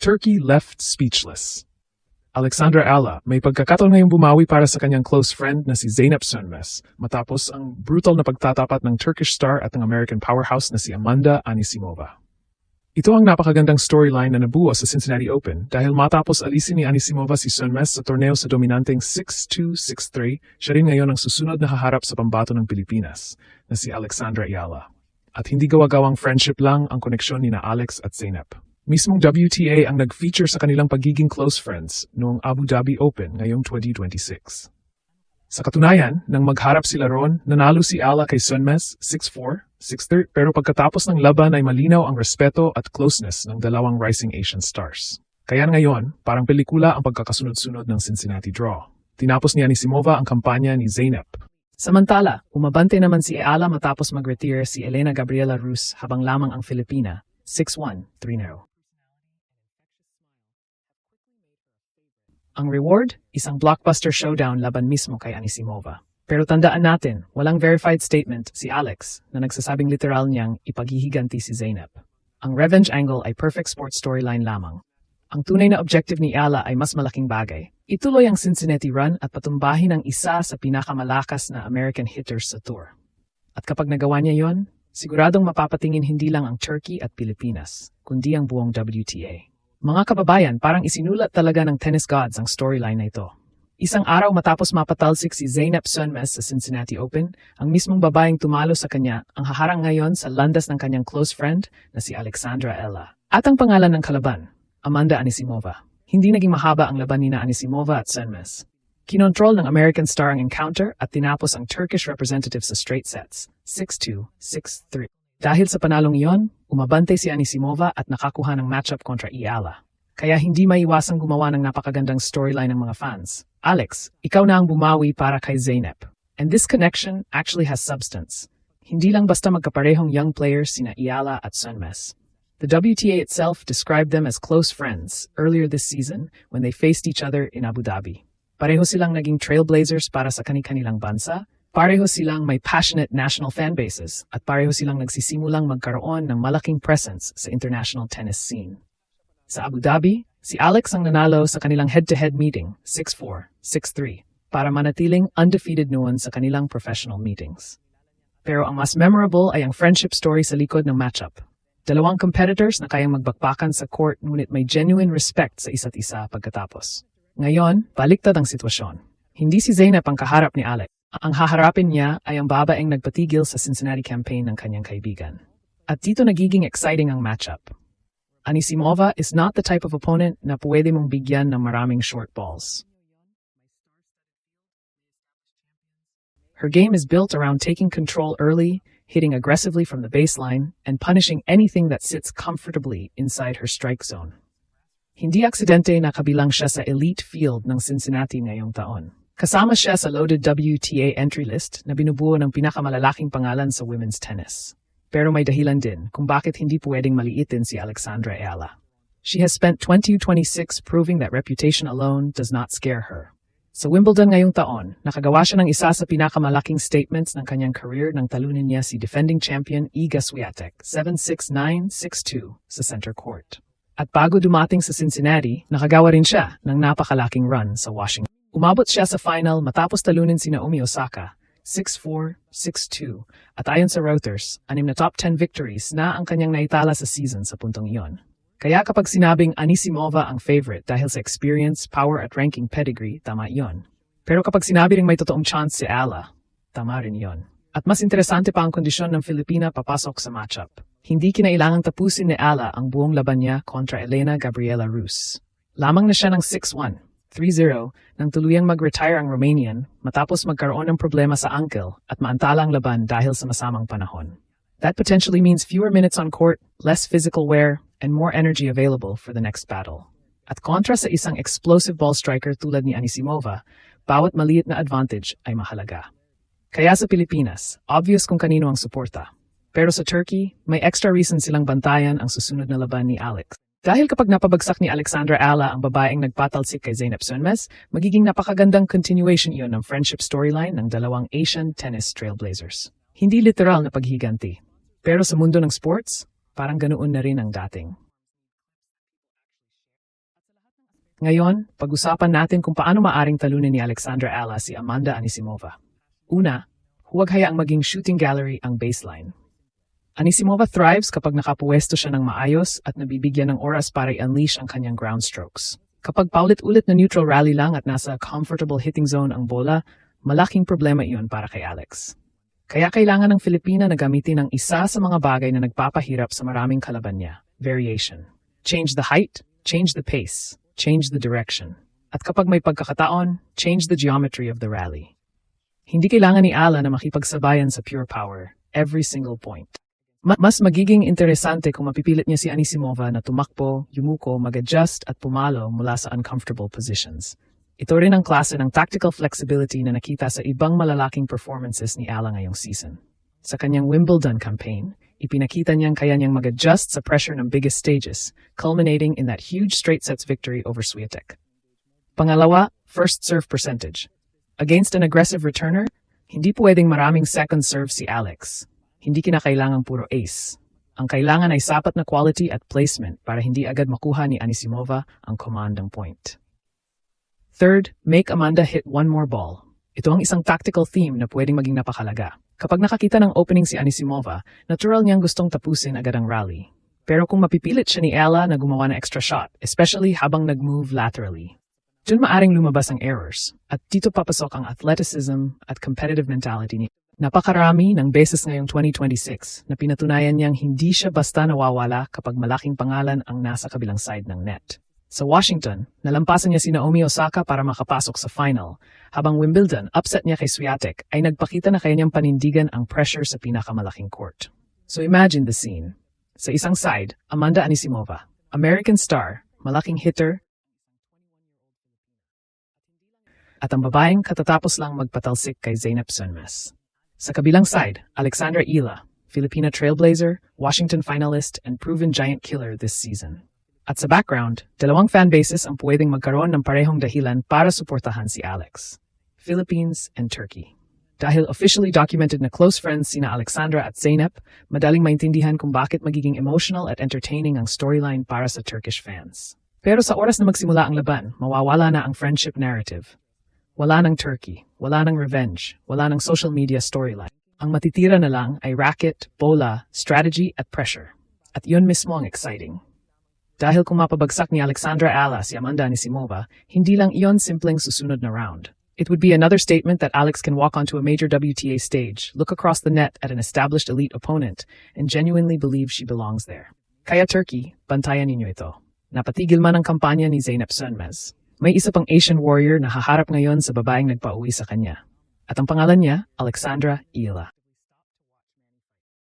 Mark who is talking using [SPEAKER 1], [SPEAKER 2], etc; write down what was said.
[SPEAKER 1] Turkey left speechless. Alexandra Ala may pagkakataon ngayong bumawi para sa kanyang close friend na si Zeynep Sönmez matapos ang brutal na pagtatapat ng Turkish star at ng American powerhouse na si Amanda Anisimova. Ito ang napakagandang storyline na nabuo sa Cincinnati Open dahil matapos alisin ni Anisimova si Sönmez sa torneo sa dominanteng 6-2, 6-3, siya rin ngayon ang susunod na haharap sa pambato ng Pilipinas na si Alexandra Ayala. At hindi gawa-gawang friendship lang ang koneksyon ni na Alex at Zeynep. Mismong WTA ang nag-feature sa kanilang pagiging close friends noong Abu Dhabi Open ngayong 2026. Sa katunayan, nang magharap sila roon, nanalo si Ala kay Sönmez 6-4, 6-3 pero pagkatapos ng laban ay malinaw ang respeto at closeness ng dalawang rising Asian stars. Kaya ngayon, parang pelikula ang pagkakasunod-sunod ng Cincinnati draw. Tinapos ni Anisimova ang kampanya ni Zeynep.
[SPEAKER 2] Samantala, umabante naman si Ala matapos mag-retire si Elena Gabriela Rus habang lamang ang Filipina 6-1, 3-0. Ang reward, isang blockbuster showdown laban mismo kay Anisimova. Pero tandaan natin, walang verified statement si Alex na nagsasabing literal niyang ipaghihiganti si Zeynep. Ang revenge angle ay perfect sports storyline lamang. Ang tunay na objective ni Ala ay mas malaking bagay. Ituloy ang Cincinnati run at patumbahin ang isa sa pinakamalakas na American hitters sa tour. At kapag nagawa niya yon, siguradong mapapatingin hindi lang ang Turkey at Pilipinas, kundi ang buong WTA. Mga kababayan, parang isinulat talaga ng tennis gods ang storyline na ito. Isang araw matapos mapatalsik si Zeynep Sönmez sa Cincinnati Open, ang mismong babaeng tumalo sa kanya ang haharang ngayon sa landas ng kanyang close friend na si Alexandra Ella. At ang pangalan ng kalaban, Amanda Anisimova. Hindi naging mahaba ang laban ni na Anisimova at Sönmez. Kinontrol ng American star ang encounter at tinapos ang Turkish representative sa straight sets, 6-2, 6-3. Dahil sa panalong iyon, umabante si Anisimova at nakakuha ng matchup kontra Ala. Kaya hindi maiwasang gumawa ng napakagandang storyline ng mga fans. Alex, ikaw na ang bumawi para kay Zeynep. And this connection actually has substance. Hindi lang basta magkaparehong young players sina Ala at Sönmez. The WTA itself described them as close friends earlier this season when they faced each other in Abu Dhabi. Pareho silang naging trailblazers para sa kani-kanilang bansa. Pareho silang may passionate national fanbases at pareho silang nagsisimulang magkaroon ng malaking presence sa international tennis scene. Sa Abu Dhabi, si Alex ang nanalo sa kanilang head-to-head meeting, 6-4, 6-3, para manatiling undefeated noon sa kanilang professional meetings. Pero ang mas memorable ay ang friendship story sa likod ng matchup. Dalawang competitors na kayang magbakbakan sa court ngunit may genuine respect sa isa't isa pagkatapos. Ngayon, baliktad ang sitwasyon. Hindi si Zeynep ang kaharap ni Alex. Ang haharapin niya ay ang babaeng nagpatigil sa Cincinnati campaign ng kanyang kaibigan. At dito nagiging exciting ang matchup. Anisimova is not the type of opponent na pwede mong bigyan ng maraming short balls. Her game is built around taking control early, hitting aggressively from the baseline, and punishing anything that sits comfortably inside her strike zone. Hindi aksidente na kabilang siya sa elite field ng Cincinnati ngayong taon. Kasama siya sa loaded WTA entry list na binubuo ng pinakamalalaking pangalan sa women's tennis. Pero may dahilan din kung bakit hindi pwedeng maliitin si Alexandra Ayala. She has spent 2026 proving that reputation alone does not scare her. Sa Wimbledon ngayong taon, nakagawa siya ng isa sa pinakamalaking statements ng kanyang career nang talunin niya si defending champion Iga Swiatek 7-6, 9-6-2 sa center court. At bago dumating sa Cincinnati, nakagawa rin siya ng napakalaking run sa Washington. Umabot siya sa final matapos talunin si Naomi Osaka, 6-4, 6-2, at ayon sa Reuters, 6 na top 10 victories na ang kanyang naitala sa season sa puntong iyon. Kaya kapag sinabing Anisimova ang favorite dahil sa experience, power at ranking pedigree, tama iyon. Pero kapag sinabi ring may totoong chance si Ala, tama rin iyon. At mas interesante pa ang kondisyon ng Filipina papasok sa matchup. Hindi kinailangang tapusin ni Ala ang buong laban niya kontra Elena Gabriela Rus. Lamang na siya ng 6-1. 3-0 nang tuluyang mag-retire ang Romanian matapos magkaroon ng problema sa ankle at maantala ang laban dahil sa masamang panahon. That potentially means fewer minutes on court, less physical wear, and more energy available for the next battle. At kontra sa isang explosive ball striker tulad ni Anisimova, bawat maliit na advantage ay mahalaga. Kaya sa Pilipinas, obvious kung kanino ang suporta. Pero sa Turkey, may extra reason silang bantayan ang susunod na laban ni Alex. Dahil kapag napabagsak ni Alexandra Ala ang babaeng nagpatalsik kay Zeynep Sönmez, magiging napakagandang continuation iyon ng friendship storyline ng dalawang Asian tennis trailblazers. Hindi literal na paghiganti. Pero sa mundo ng sports, parang ganoon na rin ang dating. Ngayon, pag-usapan natin kung paano maaring talunin ni Alexandra Ala si Amanda Anisimova. Una, huwag hayaang maging shooting gallery ang baseline. Anisimova thrives kapag nakapuwesto siya ng maayos at nabibigyan ng oras para i-unleash ang kanyang ground strokes. Kapag paulit-ulit na neutral rally lang at nasa comfortable hitting zone ang bola, malaking problema iyon para kay Alex. Kaya kailangan ng Filipina na gamitin ang isa sa mga bagay na nagpapahirap sa maraming kalaban niya, variation. Change the height, change the pace, change the direction. At kapag may pagkakataon, change the geometry of the rally. Hindi kailangan ni Ala na makipagsabayan sa pure power, every single point. Mas magiging interesante kung mapipilit niya si Anisimova na tumakbo, yumuko, mag-adjust at pumalo mula sa uncomfortable positions. Ito rin ang klase ng tactical flexibility na nakita sa ibang malalaking performances ni Ala ngayong season. Sa kanyang Wimbledon campaign, ipinakita niyang kaya niyang mag-adjust sa pressure ng biggest stages, culminating in that huge straight sets victory over Swiatek. Pangalawa, first serve percentage. Against an aggressive returner, hindi pwedeng maraming second serve si Alex. Hindi kinakailangang puro ace. Ang kailangan ay sapat na quality at placement para hindi agad makuha ni Anisimova ang commanding point. Third, make Amanda hit one more ball. Ito ang isang tactical theme na pwedeng maging napakalaga. Kapag nakakita ng opening si Anisimova, natural niyang gustong tapusin agad ang rally. Pero kung mapipilit siya ni Ella na gumawa ng extra shot, especially habang nag-move laterally, dun maaring lumabas ang errors, at dito papasok ang athleticism at competitive mentality niya. Napakarami ng beses ngayong 2026 na pinatunayan niyang hindi siya basta nawawala kapag malaking pangalan ang nasa kabilang side ng net. Sa Washington, nalampasan niya si Naomi Osaka para makapasok sa final, habang Wimbledon, upset niya kay Swiatek, ay nagpakita na kaya niyang panindigan ang pressure sa pinakamalaking court. So imagine the scene. Sa isang side, Amanda Anisimova, American star, malaking hitter, at ang babaeng katatapos lang magpatalsik kay Zeynep Sönmez. Sa kabilang side, Alexandra Ila, Filipina trailblazer, Washington finalist, and proven giant killer this season. At sa background, dalawang fanbases ang pwedeng magkaroon ng parehong dahilan para suportahan si Alex. Philippines and Turkey. Dahil officially documented na close friends sina Alexandra at Zeynep, madaling maintindihan kung bakit magiging emotional at entertaining ang storyline para sa Turkish fans. Pero sa oras na magsimula ang laban, mawawala na ang friendship narrative. Wala ng Turkey, wala ng revenge, wala ng social media storyline. Ang matitira na lang ay racket, bola, strategy at pressure. At yun mismo ang exciting. Dahil kung mapabagsak ni Alexandra Ala si Amanda Anisimova, hindi lang iyon simpleng susunod na round. It would be another statement that Alex can walk onto a major WTA stage, look across the net at an established elite opponent, and genuinely believe she belongs there. Kaya Turkey, bantayan ninyo ito. Napatigil man ang kampanya ni Zeynep Sönmez. May isa pang Asian warrior na haharap ngayon sa babaeng nagpauwi sa kanya. At ang pangalan niya, Alexandra Ila.